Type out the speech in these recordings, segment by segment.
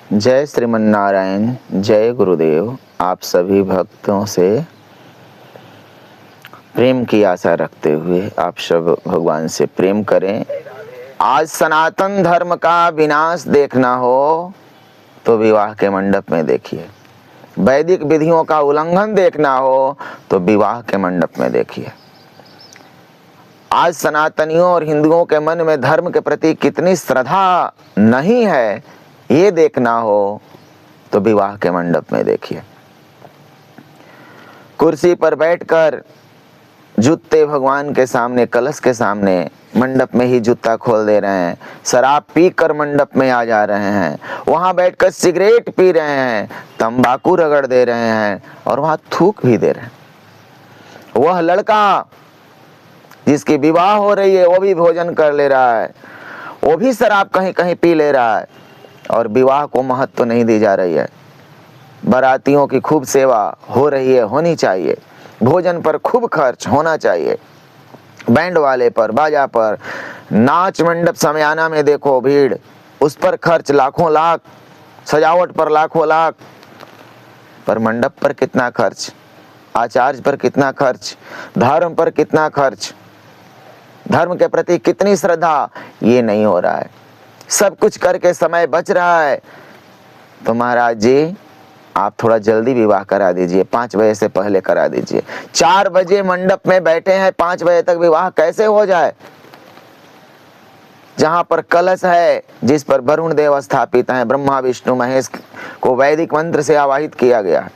जय श्रीमन्नारायण, जय गुरुदेव। आप सभी भक्तों से प्रेम की आशा रखते हुए आप सब भगवान से प्रेम करें। आज सनातन धर्म का विनाश देखना हो तो विवाह के मंडप में देखिए, वैदिक विधियों का उल्लंघन देखना हो तो विवाह के मंडप में देखिए। आज सनातनियों और हिंदुओं के मन में धर्म के प्रति कितनी श्रद्धा नहीं है, ये देखना हो तो विवाह के मंडप में देखिए। कुर्सी पर बैठकर जूते भगवान के सामने, कलश के सामने मंडप में ही जूता खोल दे रहे हैं, शराब पीकर मंडप में आ जा रहे हैं, वहां बैठकर सिगरेट पी रहे हैं, तंबाकू रगड़ दे रहे हैं और वहां थूक भी दे रहे हैं। वह लड़का जिसकी विवाह हो रही है वो भी भोजन कर ले रहा है, वो भी शराब कहीं कहीं पी ले रहा है और विवाह को महत्व नहीं दी जा रही है। बारातियों की खूब सेवा हो रही है, होनी चाहिए, भोजन पर खूब खर्च होना चाहिए, बैंड वाले पर, बाजा पर, नाच मंडप समियाना में देखो भीड़, उस पर खर्च लाखों लाख, सजावट पर लाखों लाख, पर मंडप पर कितना खर्च, आचार्य पर कितना खर्च, धर्म पर कितना खर्च, धर्म के प्रति कितनी श्रद्धा, ये नहीं हो रहा है। सब कुछ करके समय बच रहा है तो महाराज जी आप थोड़ा जल्दी विवाह करा दीजिए, 5 बजे से पहले करा दीजिए। 4 बजे मंडप में बैठे हैं, 5 बजे तक विवाह कैसे हो जाए? जहां पर कलश है, जिस पर वरुण देव स्थापित हैं, ब्रह्मा विष्णु महेश को वैदिक मंत्र से आवाहित किया गया है,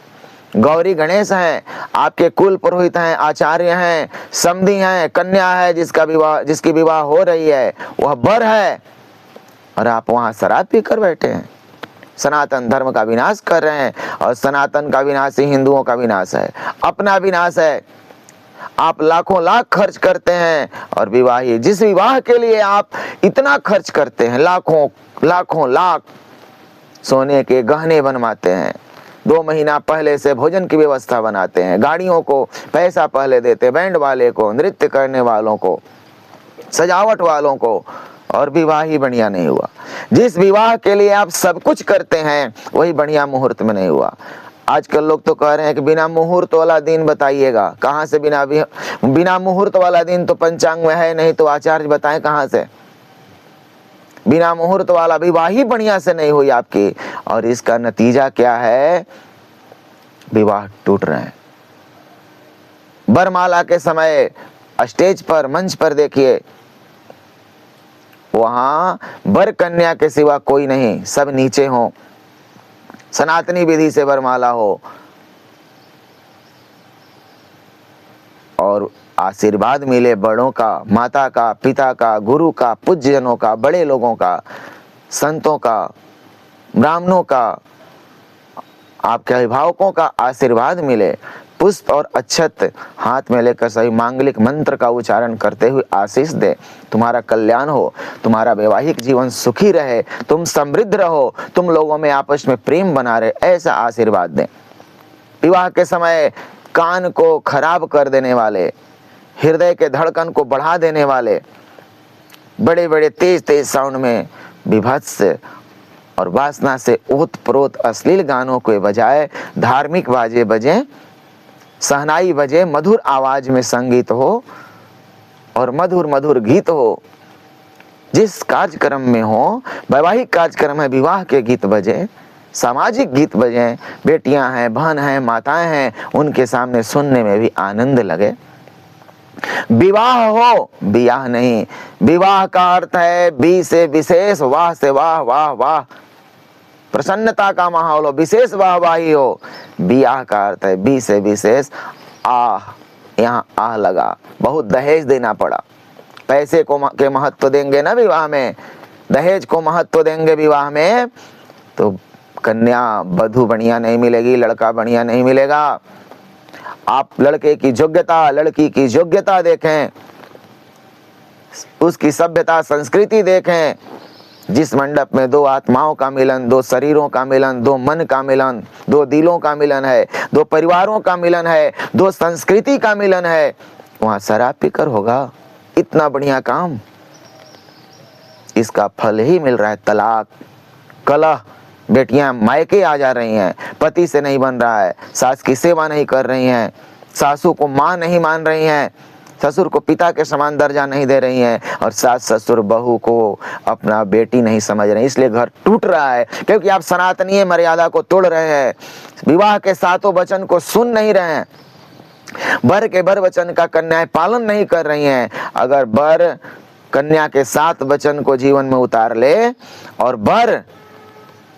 गौरी गणेश हैं, आपके कुल पुरोहित हैं, आचार्य हैं, समधी हैं, कन्या है जिसकी विवाह हो रही है, वह वर है, और आप वहां शराब पीकर बैठे हैं, सनातन धर्म का विनाश कर रहे हैं। और सनातन का विनाश ही हिंदुओं का विनाश है, अपना विनाश है। आप लाखों लाख खर्च करते हैं और विवाही, जिस विवाह के लिए आप इतना खर्च करते हैं, लाखों लाख सोने के गहने बनवाते हैं, 2 महीना पहले से भोजन की व्यवस्था बनाते हैं, गाड़ियों को पैसा पहले देते, बैंड वाले को, नृत्य करने वालों को, सजावट वालों को, और विवाह ही बढ़िया नहीं हुआ। जिस विवाह के लिए आप सब कुछ करते हैं वही बढ़िया मुहूर्त में नहीं हुआ। आजकल लोग तो कह रहे हैं कि बिना मुहूर्त वाला दिन बताइएगा। कहाँ से बिना मुहूर्त वाला दिन तो पंचांग में है नहीं, तो आचार्य बताएं कहाँ से? बिना मुहूर्त वाला विवाह ही बढ़िया से नहीं हुई आपकी, और इसका नतीजा क्या है? विवाह टूट रहे हैं। वरमाला के समय स्टेज पर, मंच पर देखिए, वहां वर कन्या के सिवा कोई नहीं, सब नीचे हो, सनातनी विधि से वरमाला हो और आशीर्वाद मिले बड़ों का, माता का, पिता का, गुरु का, पूज्यजनों का, बड़े लोगों का, संतों का, ब्राह्मणों का, आपके अभिभावकों का आशीर्वाद मिले, पुष्प और अक्षत हाथ में लेकर सही मांगलिक मंत्र का उच्चारण करते हुए आशीष दे, तुम्हारा कल्याण हो, तुम्हारा वैवाहिक जीवन सुखी रहे, तुम समृद्ध रहो, तुम लोगों में आपस में प्रेम बना रहे, ऐसा आशीर्वाद दें। विवाह के समय कान को खराब कर देने वाले, हृदय के धड़कन को बढ़ा देने वाले, बड़े बड़े तेज तेज साउंड में विभत्स और वासना से ओत-प्रोत अश्लील गानों के बजाय धार्मिक बाजे बजें, सहनाई बजे, मधुर आवाज में संगीत हो और मधुर मधुर गीत हो। जिस कार्यक्रम में हो, वैवाहिक कार्यक्रम में विवाह के गीत बजे, सामाजिक गीत बजे, बेटियां हैं, बहन हैं, माताएं हैं, उनके सामने सुनने में भी आनंद लगे। विवाह हो, बियाह नहीं। विवाह का अर्थ है बी से विशेष, वाह से वाह, वाह वाह, प्रसन्नता का माहौल हो, विशेष वाहवाही हो। बियाह का अर्थ है बी से विशेष, आह, यहाँ आह लगा, बहुत दहेज देना पड़ा। पैसे को के महत्व देंगे ना विवाह में, दहेज को महत्व देंगे विवाह में, तो कन्या वधू बढ़िया नहीं मिलेगी, लड़का बढ़िया नहीं मिलेगा। आप लड़के की योग्यता, लड़की की योग्यता देखें, उसकी सभ्यता, संस्कृति देखें। जिस मंडप में 2 आत्माओं का मिलन, 2 शरीरों का मिलन, 2 मन का मिलन, 2 दिलों का मिलन है, 2 परिवारों का मिलन है, 2 संस्कृति का मिलन है, वहां शराब पीकर होगा इतना बढ़िया काम? इसका फल ही मिल रहा है तलाक, कलह, बेटियां मायके आ जा रही हैं, पति से नहीं बन रहा है, सास की सेवा नहीं कर रही हैं, सासू को माँ नहीं मान रही हैं, ससुर को पिता के समान दर्जा नहीं दे रही हैं, और सास ससुर बहू को अपना बेटी नहीं समझ रहे हैं। इसलिए घर टूट रहा है, क्योंकि आप सनातनीय मर्यादा को तोड़ रहे हैं, विवाह के 7 वचन को सुन नहीं रहे हैं, वर के वर वचन का कन्याएं पालन नहीं कर रही हैं। अगर वर कन्या के 7 वचन को जीवन में उतार ले और वर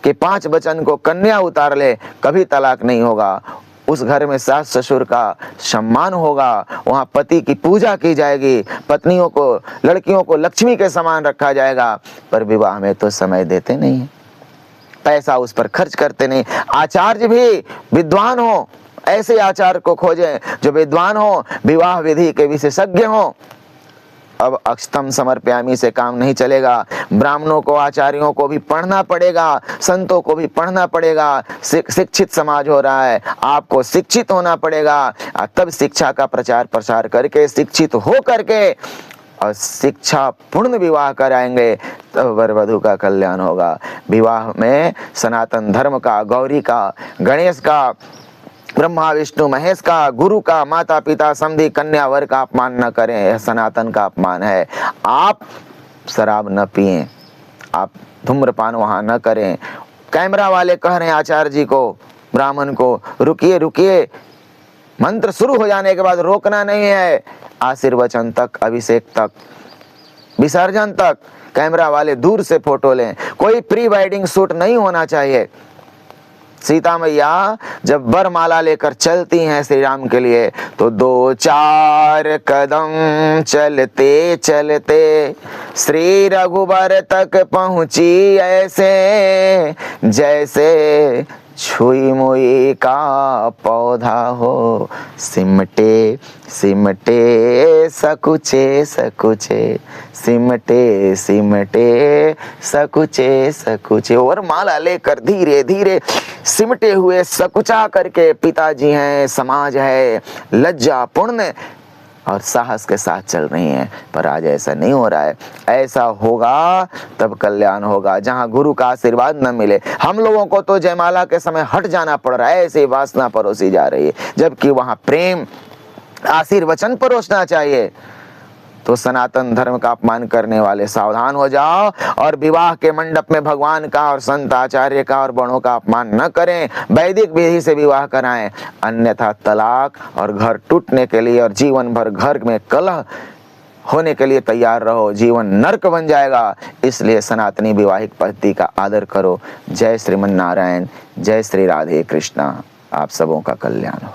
के 5 वचन को कन्या उतार ले, कभी तलाक नहीं होगा। उस घर में सास ससुर का सम्मान होगा, वहाँ पति की पूजा की जाएगी, पत्नियों को, लड़कियों को लक्ष्मी के समान रखा जाएगा। पर विवाह में तो समय देते नहीं है, पैसा उस पर खर्च करते नहीं। आचार्य भी विद्वान हो, ऐसे आचार्य को खोजें जो विद्वान हो, विवाह विधि के विशेषज्ञ हो। अब अक्षतम समर्पयामि से काम नहीं चलेगा, ब्राह्मणों को, आचार्यों को भी पढ़ना पड़ेगा, संतों को भी पढ़ना पड़ेगा। शिक्षित समाज हो रहा है, आपको शिक्षित होना पड़ेगा, तब शिक्षा का प्रचार प्रसार करके, शिक्षित हो करके और शिक्षा पूर्ण विवाह कराएंगे, तब वर वधू का कल्याण होगा। विवाह में सनातन धर्म का, गौरी का, गणेश का, ब्रह्मा विष्णु महेश का, गुरु का, माता पिता समधी कन्या वर का अपमान न करें, यह सनातन का अपमान है। आप शराब न पिएं, आप धूम्रपान वहां न करें। कैमरा वाले कह रहे हैं आचार्य जी को, ब्राह्मण को, रुकिए रुकिए, मंत्र शुरू हो जाने के बाद रोकना नहीं है, आशीर्वचन तक, अभिषेक तक, विसर्जन तक कैमरा वाले दूर से फोटो लें। कोई प्री वेडिंग शूट नहीं होना चाहिए। सीता मैया जब वरमाला लेकर चलती हैं श्री राम के लिए, तो 2-4 कदम चलते चलते श्री रघुबर तक पहुंची, ऐसे जैसे छुई मुई का पौधा हो, सिमटे सिमटे सकुचे सकुचे, सिमटे सिमटे सकुचे सकुचे। और माला लेकर धीरे धीरे सिमटे हुए सकुचा करके, पिताजी हैं, समाज है, लज्जा पूर्ण और साहस के साथ चल रही हैं। पर आज ऐसा नहीं हो रहा है। ऐसा होगा तब कल्याण होगा। जहां गुरु का आशीर्वाद न मिले, हम लोगों को तो जयमाला के समय हट जाना पड़ रहा है, ऐसी वासना परोसी जा रही है, जबकि वहां प्रेम आशीर्वचन परोसना चाहिए। तो सनातन धर्म का अपमान करने वाले सावधान हो जाओ, और विवाह के मंडप में भगवान का और संत आचार्य का और बड़ों का अपमान न करें। वैदिक विधि से विवाह कराएं, अन्यथा तलाक और घर टूटने के लिए और जीवन भर घर में कलह होने के लिए तैयार रहो, जीवन नरक बन जाएगा। इसलिए सनातनी विवाहिक पद्धति का आदर करो। जय श्रीमन नारायण, जय श्री राधे कृष्णा। आप सबों का कल्याण हो।